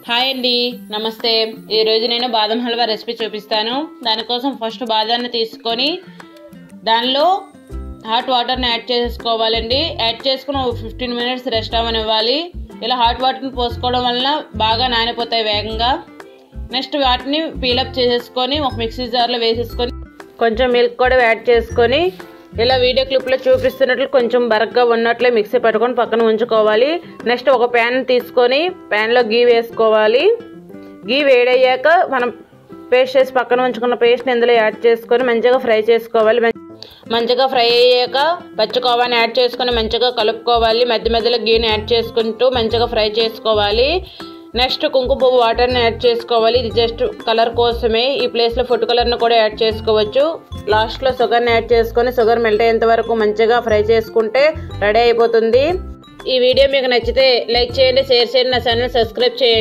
Hi అండి, నమస్తే. ఈరోజు నేను బాదం హల్వా రెసిపీ చూపిస్తాను. దానికోసం ఫస్ట్ బాదాన్ని తీసుకొని దానిలో హాట్ వాటర్ని యాడ్ చేసుకోవాలండి. యాడ్ చేసుకుని 15 మినిట్స్ రెస్ట్ అవ్వనివ్వాలి. ఇలా హాట్ వాటర్ని పోసుకోవడం వలన బాగా నానిపోతాయి వేగంగా. నెక్స్ట్ వాటిని పీలప్ చేసేసుకొని ఒక మిక్సీ జార్లో వేసేసుకొని కొంచెం మిల్క్ కూడా యాడ్ చేసుకొని ఇలా వీడియో క్లిప్లో చూపిస్తున్నట్లు కొంచెం బరగ్గా ఉన్నట్లే మిక్సీ పట్టుకొని పక్కన ఉంచుకోవాలి. నెక్స్ట్ ఒక ప్యాన్ తీసుకొని ప్యాన్లో గీ వేసుకోవాలి. గీ వేడయ్యాక మనం పేస్ట్ చేసి పక్కన ఉంచుకున్న పేస్ట్ని ఇందులో యాడ్ చేసుకొని మంచిగా ఫ్రై చేసుకోవాలి. మంచిగా ఫ్రై అయ్యాక పచ్చికోవాని యాడ్ చేసుకొని మంచిగా కలుపుకోవాలి. మధ్య మధ్యలో గీని యాడ్ చేసుకుంటూ మంచిగా ఫ్రై చేసుకోవాలి. నెక్స్ట్ కుంకుమ పువ్వు వాటర్ని యాడ్ చేసుకోవాలి. ఇది జస్ట్ కలర్ కోసమే. ఈ ప్లేస్లో ఫుడ్ కలర్ని కూడా యాడ్ చేసుకోవచ్చు. లాస్ట్లో షుగర్ని యాడ్ చేసుకొని షుగర్ మెల్ట్ అయ్యేంత వరకు మంచిగా ఫ్రై చేసుకుంటే రెడీ అయిపోతుంది. ఈ వీడియో మీకు నచ్చితే లైక్ చేయండి, షేర్ చేయండి, నా ఛానల్ సబ్స్క్రైబ్ చేయండి.